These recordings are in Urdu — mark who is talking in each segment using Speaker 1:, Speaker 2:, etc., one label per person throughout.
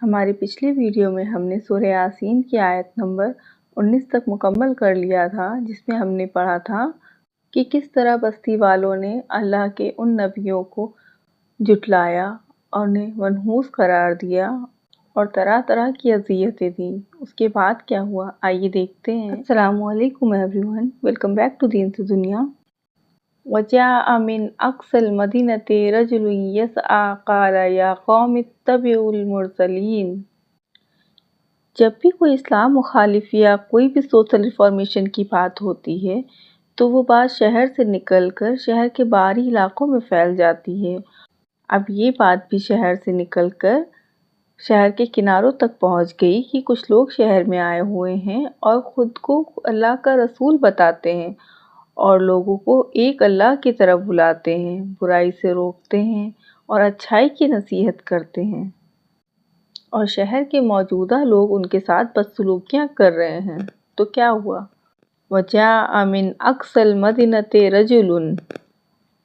Speaker 1: ہماری پچھلی ویڈیو میں ہم نے سورہ یاسین کی آیت نمبر 19 تک مکمل کر لیا تھا، جس میں ہم نے پڑھا تھا کہ کس طرح بستی والوں نے اللہ کے ان نبیوں کو جھٹلایا اور انہیں منحوس قرار دیا اور طرح طرح کی اذیتیں دیں۔ اس کے بعد کیا ہوا، آئیے دیکھتے ہیں۔ السلام علیکم everyone, welcome back to دین سے دنیا۔ وَجَاءَ مِنْ أَقْصَى الْمَدِينَةِ رَجُلٌ يَسْعَىٰ قَالَ يَا قَوْمِ اتَّبِعُوا الْمُرْسَلِينَ۔ جب بھی کوئی اسلام مخالف یا کوئی بھی سوشل ریفارمیشن کی بات ہوتی ہے تو وہ بات شہر سے نکل کر شہر کے باہری علاقوں میں پھیل جاتی ہے۔ اب یہ بات بھی شہر سے نکل کر شہر کے کناروں تک پہنچ گئی کہ کچھ لوگ شہر میں آئے ہوئے ہیں اور خود کو اللہ کا رسول بتاتے ہیں اور لوگوں کو ایک اللہ کی طرف بلاتے ہیں، برائی سے روکتے ہیں اور اچھائی کی نصیحت کرتے ہیں، اور شہر کے موجودہ لوگ ان کے ساتھ بدسلوکیاں کر رہے ہیں۔ تو کیا ہوا؟ وَجَاءَ مِنْ أَقْصَى الْمَدِينَةِ رَجُلٌ،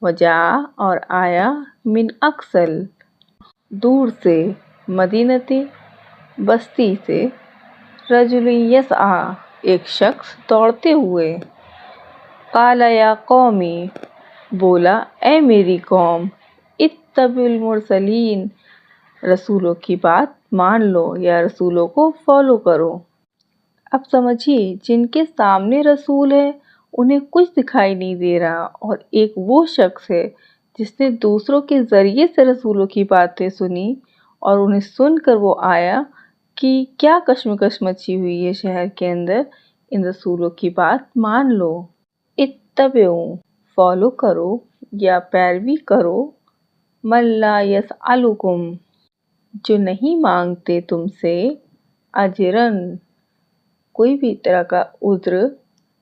Speaker 1: وجاء اور آیا، من اقصل دور سے، مدینتی بستی سے، رجل یسعیٰ ایک شخص دوڑتے ہوئے، قال یا قومی بولا اے میری قوم، اتبعوا المرسلین رسولوں کی بات مان لو یا رسولوں کو فالو کرو۔ اب سمجھیے، جن کے سامنے رسول ہے انہیں کچھ دکھائی نہیں دے رہا، اور ایک وہ شخص ہے جس نے دوسروں کے ذریعے سے رسولوں کی باتیں سنی اور انہیں سن کر وہ آیا کہ کیا کشمکش مچی ہوئی ہے شہر کے اندر، ان رسولوں کی بات مان لو۔ اتبعوا فالو کرو یا پیروی کرو، من لا یسألکم جو نہیں مانگتے تم سے، اجرن کوئی بھی طرح کا عذر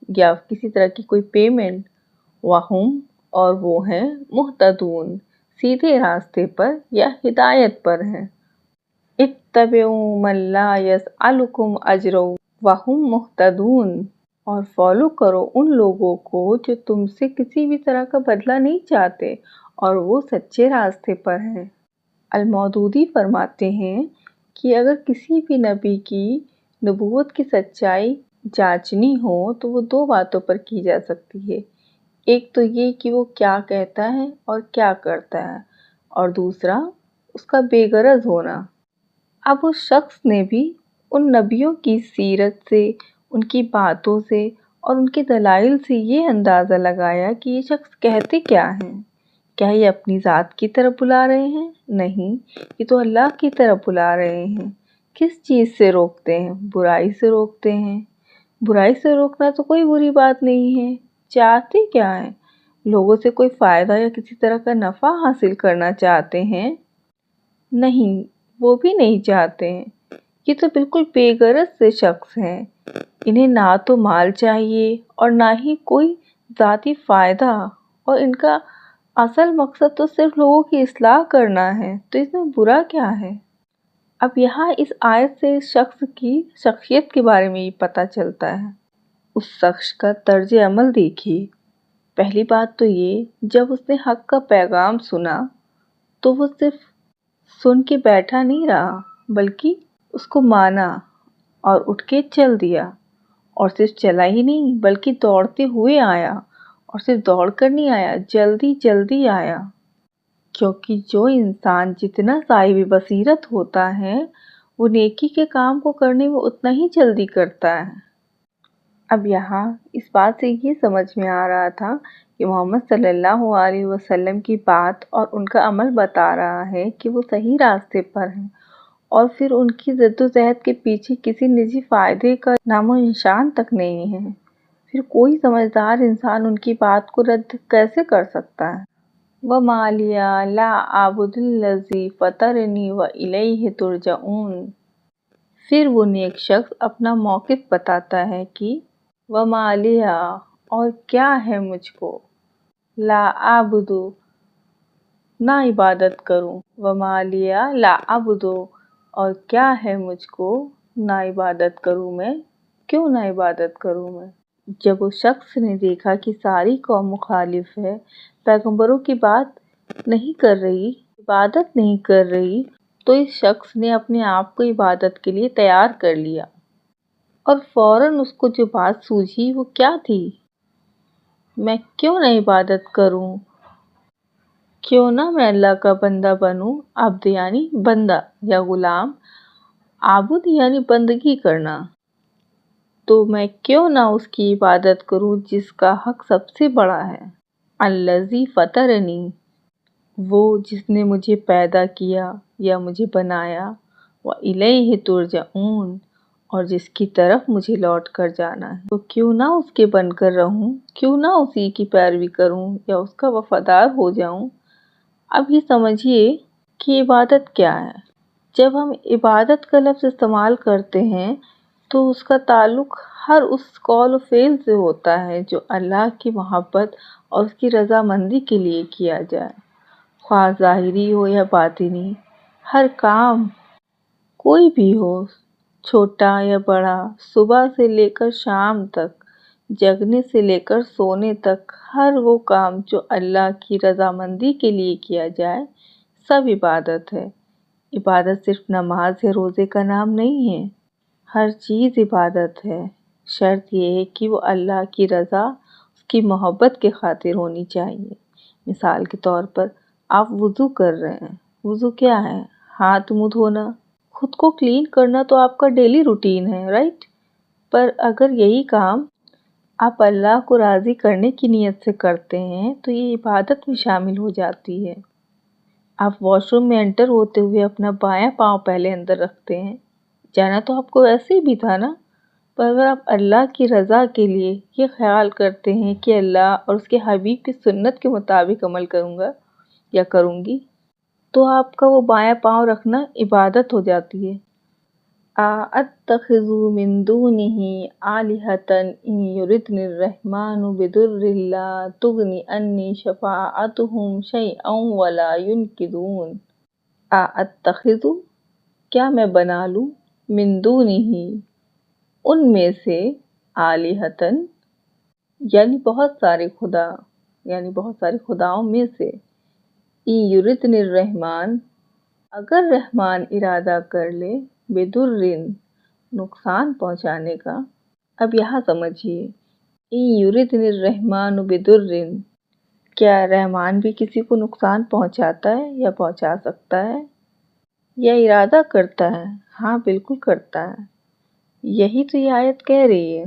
Speaker 1: یا کسی طرح کی کوئی پیمنٹ، وہم اور وہ ہیں مہتدون سیدھے راستے پر یا ہدایت پر ہیں۔ اتبعوا من لا یسألکم اجرا وہم مہتدون، اور فالو کرو ان لوگوں کو جو تم سے کسی بھی طرح کا بدلہ نہیں چاہتے اور وہ سچے راستے پر ہیں۔ المودودی فرماتے ہیں کہ اگر کسی بھی نبی کی نبوت کی سچائی جانچنی ہو تو وہ دو باتوں پر کی جا سکتی ہے، ایک تو یہ کہ وہ کیا کہتا ہے اور کیا کرتا ہے، اور دوسرا اس کا بے غرض ہونا۔ اب اس شخص نے بھی ان نبیوں کی سیرت سے، ان کی باتوں سے اور ان کے دلائل سے یہ اندازہ لگایا کہ یہ شخص کہتے کیا ہیں۔ کیا یہ اپنی ذات کی طرف بلا رہے ہیں؟ نہیں، یہ تو اللہ کی طرف بلا رہے ہیں۔ کس چیز سے روکتے ہیں؟ برائی سے روکتے ہیں۔ برائی سے روکنا تو کوئی بری بات نہیں ہے۔ چاہتے کیا ہیں؟ لوگوں سے کوئی فائدہ یا کسی طرح کا نفع حاصل کرنا چاہتے ہیں؟ نہیں، وہ بھی نہیں چاہتے ہیں۔ یہ تو بالکل بے غرض سے شخص ہیں، انہیں نہ تو مال چاہیے اور نہ ہی کوئی ذاتی فائدہ، اور ان کا اصل مقصد تو صرف لوگوں کی اصلاح کرنا ہے، تو اس میں برا کیا ہے؟ اب یہاں اس آیت سے اس شخص کی شخصیت کے بارے میں یہ پتہ چلتا ہے۔ اس شخص کا طرز عمل دیکھیے۔ پہلی بات تو یہ، جب اس نے حق کا پیغام سنا تو وہ صرف سن کے بیٹھا نہیں رہا، بلکہ اس کو مانا اور اٹھ کے چل دیا، اور صرف چلا ہی نہیں بلکہ دوڑتے ہوئے آیا، اور صرف دوڑ کر نہیں آیا، جلدی جلدی آیا، کیونکہ جو انسان جتنا صاحب بصیرت ہوتا ہے وہ نیکی کے کام کو کرنے میں اتنا ہی جلدی کرتا ہے۔ اب یہاں اس بات سے یہ سمجھ میں آ رہا تھا کہ محمد صلی اللہ علیہ وسلم کی بات اور ان کا عمل بتا رہا ہے کہ وہ صحیح راستے پر ہیں، اور پھر ان کی جد و جہد کے پیچھے کسی نجی فائدے کا نام و نشان تک نہیں ہے۔ پھر کوئی سمجھدار انسان ان کی بات کو رد کیسے کر سکتا ہے؟ وَمَا لِيَ لَا أَعْبُدُ الَّذِي فَطَرَنِي وَإِلَيْهِ تُرْجَعُونَ۔ پھر وہ نیک شخص اپنا موقف بتاتا ہے کہ وَمَا لِيَ اور کیا ہے مجھ کو، لا اعبد نہ عبادت کروں، وَمَا لِيَ لا اعبد اور کیا ہے مجھ کو نہ عبادت کروں میں، کیوں نہ عبادت کروں میں؟ جب اس شخص نے دیکھا کہ ساری قوم مخالف ہے، پیغمبروں کی بات نہیں کر رہی، عبادت نہیں کر رہی، تو اس شخص نے اپنے آپ کو عبادت کے لیے تیار کر لیا، اور فوراً اس کو جو بات سوجھی وہ کیا تھی؟ میں کیوں نہ عبادت کروں، کیوں نہ میں اللہ کا بندہ بنوں، عبد یعنی بندہ یا غلام، عابد یعنی بندگی کرنا، تو میں کیوں نہ اس کی عبادت کروں جس کا حق سب سے بڑا ہے۔ الذی فطرنی، وہ جس نے مجھے پیدا کیا یا مجھے بنایا، وَإِلَيْهِ تُرْجَعُونَ، اور جس کی طرف مجھے لوٹ کر جانا ہے، تو کیوں نہ اس کے بن کر رہوں، کیوں نہ اسی کی پیروی کروں یا اس کا وفادار ہو جاؤں۔ اب یہ سمجھیے کہ عبادت کیا ہے۔ جب ہم عبادت کا لفظ استعمال کرتے ہیں تو اس کا تعلق ہر اس قول و فعل سے ہوتا ہے جو اللہ کی محبت اور اس کی رضامندی کے لیے کیا جائے، خواہ ظاہری ہو یا باطنی۔ ہر کام کوئی بھی ہو، چھوٹا یا بڑا، صبح سے لے کر شام تک، جگنے سے لے کر سونے تک، ہر وہ کام جو اللہ کی رضامندی کے لیے کیا جائے سب عبادت ہے۔ عبادت صرف نماز یا روزے کا نام نہیں ہے، ہر چیز عبادت ہے، شرط یہ ہے کہ وہ اللہ کی رضا، اس کی محبت کے خاطر ہونی چاہیے۔ مثال کے طور پر آپ وضو کر رہے ہیں، وضو کیا ہے؟ ہاتھ منہ دھونا، خود کو کلین کرنا تو آپ کا ڈیلی روٹین ہے، رائٹ؟ پر اگر یہی کام آپ اللہ کو راضی کرنے کی نیت سے کرتے ہیں تو یہ عبادت میں شامل ہو جاتی ہے۔ آپ واش روم میں انٹر ہوتے ہوئے اپنا بایاں پاؤں پہلے اندر رکھتے ہیں، جانا تو آپ کو ویسے ہی بھی تھا نا، پر اگر آپ اللہ کی رضا کے لیے یہ خیال کرتے ہیں کہ اللہ اور اس کے حبیب کی سنت کے مطابق عمل کروں گا یا کروں گی، تو آپ کا وہ بایاں پاؤں رکھنا عبادت ہو جاتی ہے۔ أَأَتَّخِذُ مِن دُونِهِ آلِهَةً إِن يُرِدْنِ الرَّحْمَنُ بِضُرٍّ لَّا تُغْنِ عَنِّي شَفَاعَتُهُمْ شَيْئًا وَلَا يُنْقِذُونِ۔ أَأَتَّخِذُ، کیا میں بنا لوں، من دونہ، ان میں سے، آلہتن یعنی بہت سارے خدا، یعنی بہت سارے خداؤں میں سے، ان یردن الرحمن، اگر رحمان ارادہ کر لے، بدرن نقصان پہنچانے کا۔ اب یہاں سمجھیے، ان یردن الرحمن بدرن، کیا رحمان بھی کسی کو نقصان پہنچاتا ہے یا پہنچا سکتا ہے یا ارادہ کرتا ہے؟ ہاں بالکل کرتا ہے، یہی تو یہ آیت کہہ رہی ہے،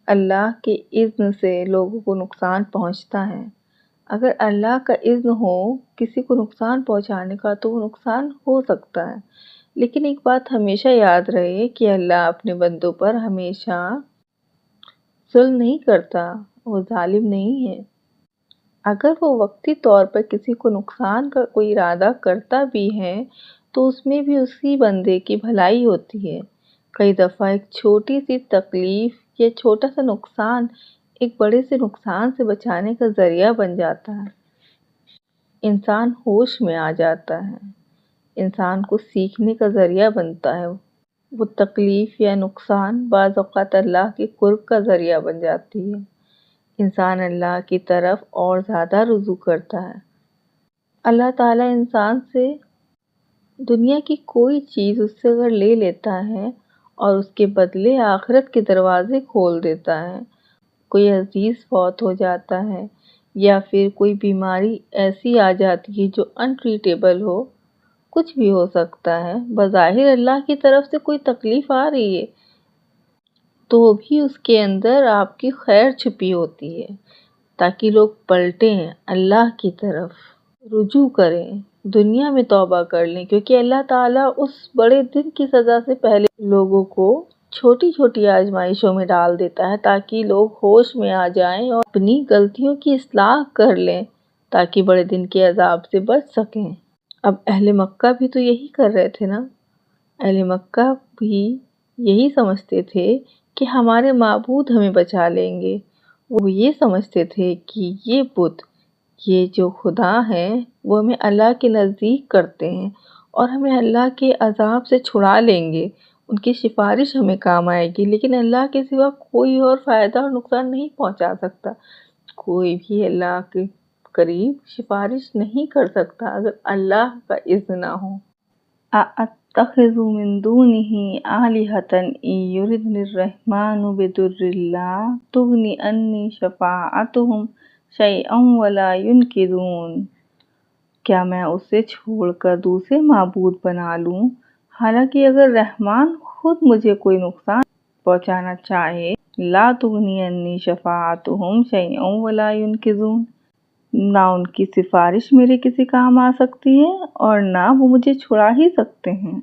Speaker 1: اللہ کے اذن سے لوگوں کو نقصان پہنچتا ہے۔ اگر اللہ کا اذن ہو کسی کو نقصان پہنچانے کا تو وہ نقصان ہو سکتا ہے، لیکن ایک بات ہمیشہ یاد رہے کہ اللہ اپنے بندوں پر ہمیشہ ظلم نہیں کرتا، وہ ظالم نہیں ہے۔ اگر وہ وقتی طور پر کسی کو نقصان کا کوئی ارادہ کرتا بھی ہے تو اس میں بھی اسی بندے کی بھلائی ہوتی ہے۔ کئی دفعہ ایک چھوٹی سی تکلیف یا چھوٹا سا نقصان ایک بڑے سے نقصان سے بچانے کا ذریعہ بن جاتا ہے۔ انسان ہوش میں آ جاتا ہے، انسان کو سیکھنے کا ذریعہ بنتا ہے، وہ تکلیف یا نقصان بعض اوقات اللہ کے قرب کا ذریعہ بن جاتی ہے، انسان اللہ کی طرف اور زیادہ رجوع کرتا ہے۔ اللہ تعالیٰ انسان سے دنیا کی کوئی چیز اس سے اگر لے لیتا ہے اور اس کے بدلے آخرت کے دروازے کھول دیتا ہے، کوئی عزیز فوت ہو جاتا ہے یا پھر کوئی بیماری ایسی آ جاتی ہے جو انٹریٹیبل ہو، کچھ بھی ہو سکتا ہے، بظاہر اللہ کی طرف سے کوئی تکلیف آ رہی ہے تو بھی اس کے اندر آپ کی خیر چھپی ہوتی ہے، تاکہ لوگ پلٹیں، اللہ کی طرف رجوع کریں، دنیا میں توبہ کر لیں، کیونکہ اللہ تعالیٰ اس بڑے دن کی سزا سے پہلے لوگوں کو چھوٹی چھوٹی آزمائشوں میں ڈال دیتا ہے تاکہ لوگ ہوش میں آ جائیں اور اپنی غلطیوں کی اصلاح کر لیں تاکہ بڑے دن کے عذاب سے بچ سکیں۔ اب اہل مکہ بھی تو یہی کر رہے تھے نا، اہل مکہ بھی یہی سمجھتے تھے کہ ہمارے معبود ہمیں بچا لیں گے، وہ یہ سمجھتے تھے کہ یہ بت، یہ جو خدا ہیں وہ ہمیں اللہ کے نزدیک کرتے ہیں اور ہمیں اللہ کے عذاب سے چھڑا لیں گے، ان کی سفارش ہمیں کام آئے گی، لیکن اللہ کے سوا کوئی اور فائدہ اور نقصان نہیں پہنچا سکتا، کوئی بھی اللہ کے قریب سفارش نہیں کر سکتا اگر اللہ کا اذن نہ ہو۔ أَأَتَّخِذُ مِن دُونِهِ آلِهَةً إِن يُرِدْنِ الرَّحْمَنُ بِضُرٍّ لَّا تُغْنِ عَنِّي شَفَاعَتُهُمْ شَيْئًا وَلَا يُنْقِذُونِ۔ کیا میں اسے چھوڑ کر دوسرے معبود بنا لوں، حالانکہ اگر رحمان خود مجھے کوئی نقصان پہنچانا چاہے، لا تغنی عنی شفاعتہم شیئا ولا ینقذون، نہ ان کی سفارش میرے کسی کام آ سکتی ہے اور نہ وہ مجھے چھڑا ہی سکتے ہیں۔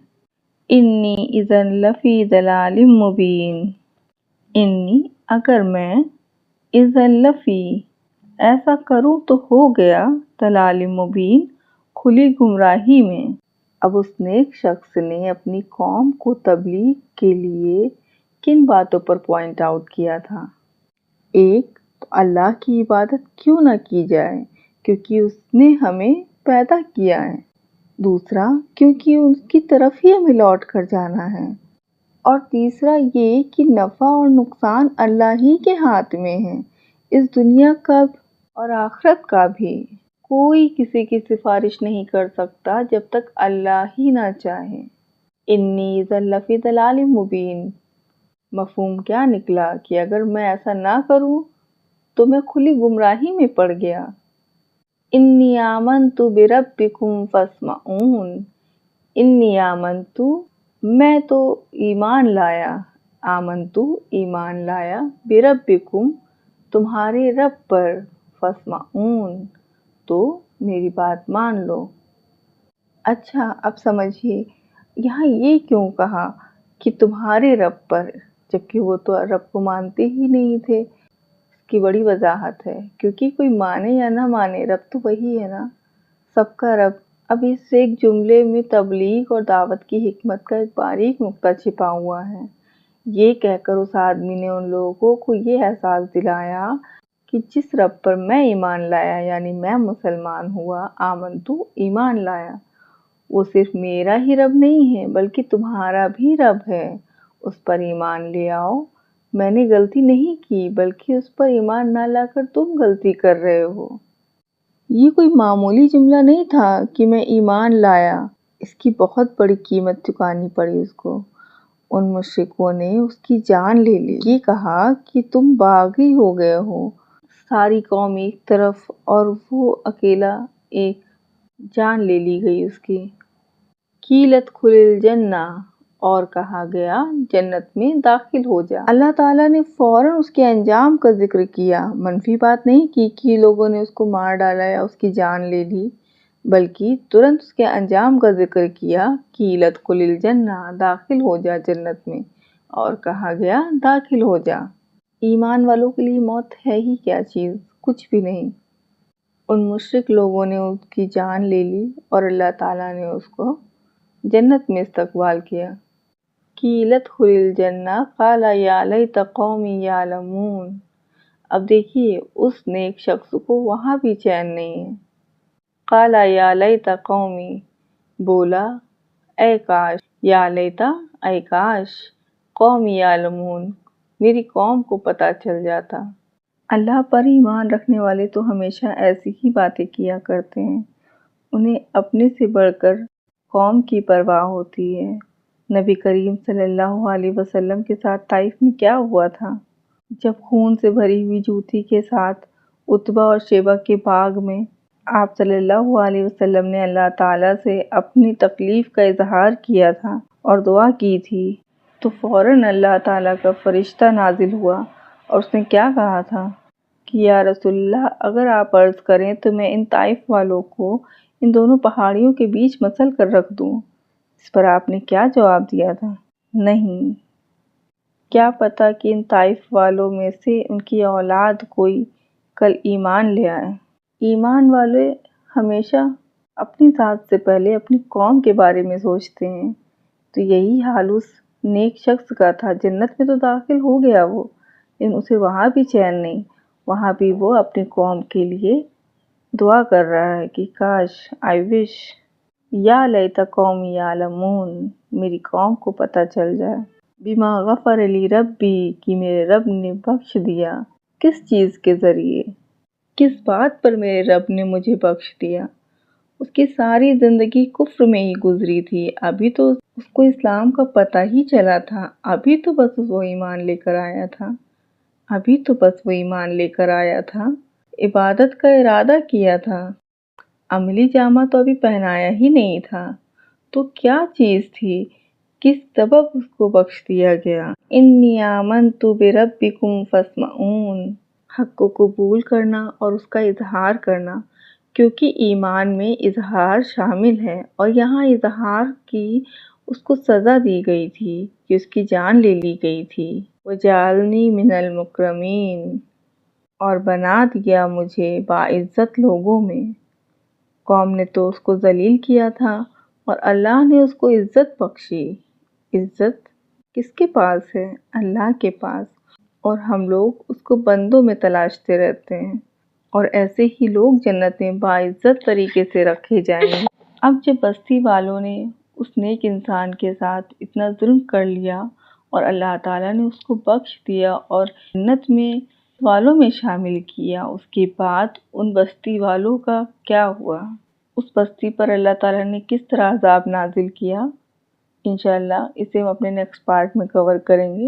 Speaker 1: انی اذا لفی ضلال مبین، انی اگر میں اذا لفی ایسا کروں تو ہو گیا ضلال مبین کھلی گمراہی میں۔ اب اس نیک شخص نے اپنی قوم کو تبلیغ کے لیے کن باتوں پر پوائنٹ آؤٹ کیا تھا؟ ایک تو اللہ کی عبادت کیوں نہ کی جائے کیونکہ اس نے ہمیں پیدا کیا ہے، دوسرا کیونکہ اس کی طرف ہی ہمیں لوٹ کر جانا ہے، اور تیسرا یہ کہ نفع اور نقصان اللہ ہی کے ہاتھ میں ہے، اس دنیا کا اور آخرت کا بھی۔ کوئی کسی کی سفارش نہیں کر سکتا جب تک اللہ ہی نہ چاہے۔ انی اذا لفی ضلال مبین، مفہوم کیا نکلا کہ اگر میں ایسا نہ کروں تو میں کھلی گمراہی میں پڑ گیا۔ انی آمنت بربکم فاسمعون، انی آمنت میں تو ایمان لایا، آمنت ایمان لایا، بربکم تمہارے رب پر، فاسمعون تو میری بات مان لو۔ اچھا اب سمجھیے یہاں یہ کیوں کہا کہ تمہارے رب پر، جبکہ وہ تو رب کو مانتے ہی نہیں تھے؟ اس کی بڑی وضاحت ہے، کیونکہ کوئی مانے یا نہ مانے رب تو وہی ہے نا، سب کا رب۔ اب اس ایک جملے میں تبلیغ اور دعوت کی حکمت کا ایک باریک نقطہ چھپا ہوا ہے۔ یہ کہہ کر اس آدمی نے ان لوگوں کو یہ احساس دلایا کہ جس رب پر میں ایمان لایا، یعنی میں مسلمان ہوا، آمنتو ایمان لایا، وہ صرف میرا ہی رب نہیں ہے بلکہ تمہارا بھی رب ہے، اس پر ایمان لے آؤ۔ میں نے غلطی نہیں کی بلکہ اس پر ایمان نہ لا کر تم غلطی کر رہے ہو۔ یہ کوئی معمولی جملہ نہیں تھا کہ میں ایمان لایا، اس کی بہت بڑی قیمت چکانی پڑی اس کو۔ ان مشرکوں نے اس کی جان لے لی، یہ کہا کہ تم باغی ہو گئے ہو، ساری قوم ایک طرف اور وہ اکیلا ایک، جان لے لی گئی اس کی۔ قیلت ادخل الجنہ، اور کہا گیا جنت میں داخل ہو جا۔ اللہ تعالیٰ نے فوراً اس کے انجام کا ذکر کیا، منفی بات نہیں کی کہ لوگوں نے اس کو مار ڈالا یا اس کی جان لے لی، بلکہ ترنت اس کے انجام کا ذکر کیا، قیلت ادخل الجنہ، داخل ہو جا جنت میں، اور کہا گیا داخل ہو جا۔ ایمان والوں کے لیے موت ہے ہی کیا چیز، کچھ بھی نہیں۔ ان مشرک لوگوں نے اس کی جان لے لی اور اللہ تعالیٰ نے اس کو جنت میں استقبال کیا۔ قیل ادخل الجنہ قال یا لیت قومی یعلمون، اب دیکھیے اس نیک شخص کو وہاں بھی چین نہیں ہے۔ قال یا لیت قومی، بولا اے کاش، یا لیتا اے کاش، قومی یعلمون میری قوم کو پتہ چل جاتا۔ اللہ پر ایمان رکھنے والے تو ہمیشہ ایسی ہی باتیں کیا کرتے ہیں، انہیں اپنے سے بڑھ کر قوم کی پرواہ ہوتی ہے۔ نبی کریم صلی اللہ علیہ وسلم کے ساتھ طائف میں کیا ہوا تھا؟ جب خون سے بھری ہوئی جوتی کے ساتھ عتبہ اور شیبہ کے باغ میں آپ صلی اللہ علیہ وسلم نے اللہ تعالیٰ سے اپنی تکلیف کا اظہار کیا تھا اور دعا کی تھی، تو فوراً اللہ تعالیٰ کا فرشتہ نازل ہوا اور اس نے کیا کہا تھا کہ یا رسول اللہ اگر آپ عرض کریں تو میں ان طائف والوں کو ان دونوں پہاڑیوں کے بیچ مسل کر رکھ دوں۔ اس پر آپ نے کیا جواب دیا تھا؟ نہیں، کیا پتہ کہ ان طائف والوں میں سے ان کی اولاد کوئی کل ایمان لے آئے۔ ایمان والے ہمیشہ اپنی ذات سے پہلے اپنی قوم کے بارے میں سوچتے ہیں، تو یہی حال اس نیک شخص کا تھا۔ جنت میں تو داخل ہو گیا وہ، لیکن اسے وہاں بھی چین نہیں، وہاں بھی وہ اپنی قوم کے لیے دعا کر رہا ہے کہ کاش، آئی وش، یا لیت قومی یعلمون میری قوم کو پتہ چل جائے، بما غفر لی ربی کہ میرے رب نے بخش دیا، کس چیز کے ذریعے، کس بات پر میرے رب نے مجھے بخش دیا، اس کی ساری زندگی کفر میں ہی گزری تھی، ابھی تو اس کو اسلام کا پتہ ہی چلا تھا، ابھی تو بس وہ ایمان لے کر آیا تھا، عبادت کا ارادہ کیا تھا، عملی جامہ تو ابھی پہنایا ہی نہیں تھا، تو کیا چیز تھی، کس سبب اس کو بخش دیا گیا؟ انی آمنت بربکم فاسمعون، حق کو قبول کرنا اور اس کا اظہار کرنا، کیونکہ ایمان میں اظہار شامل ہے، اور یہاں اظہار کی اس کو سزا دی گئی تھی کہ اس کی جان لے لی گئی تھی۔ وَجَعَلْنِي مِنَ الْمُكْرَمِينَ، اور بنا دیا مجھے باعزت لوگوں میں۔ قوم نے تو اس کو ذلیل کیا تھا اور اللہ نے اس کو عزت بخشی۔ عزت کس کے پاس ہے؟ اللہ کے پاس، اور ہم لوگ اس کو بندوں میں تلاشتے رہتے ہیں، اور ایسے ہی لوگ جنت میں باعزت طریقے سے رکھے جائیں گے۔ اب جب بستی والوں نے اس نیک انسان کے ساتھ اتنا ظلم کر لیا اور اللہ تعالیٰ نے اس کو بخش دیا اور جنت میں والوں میں شامل کیا، اس کے بعد ان بستی والوں کا کیا ہوا؟ اس بستی پر اللہ تعالیٰ نے کس طرح عذاب نازل کیا؟ انشاءاللہ اسے ہم اپنے نیکسٹ پارٹ میں کور کریں گے۔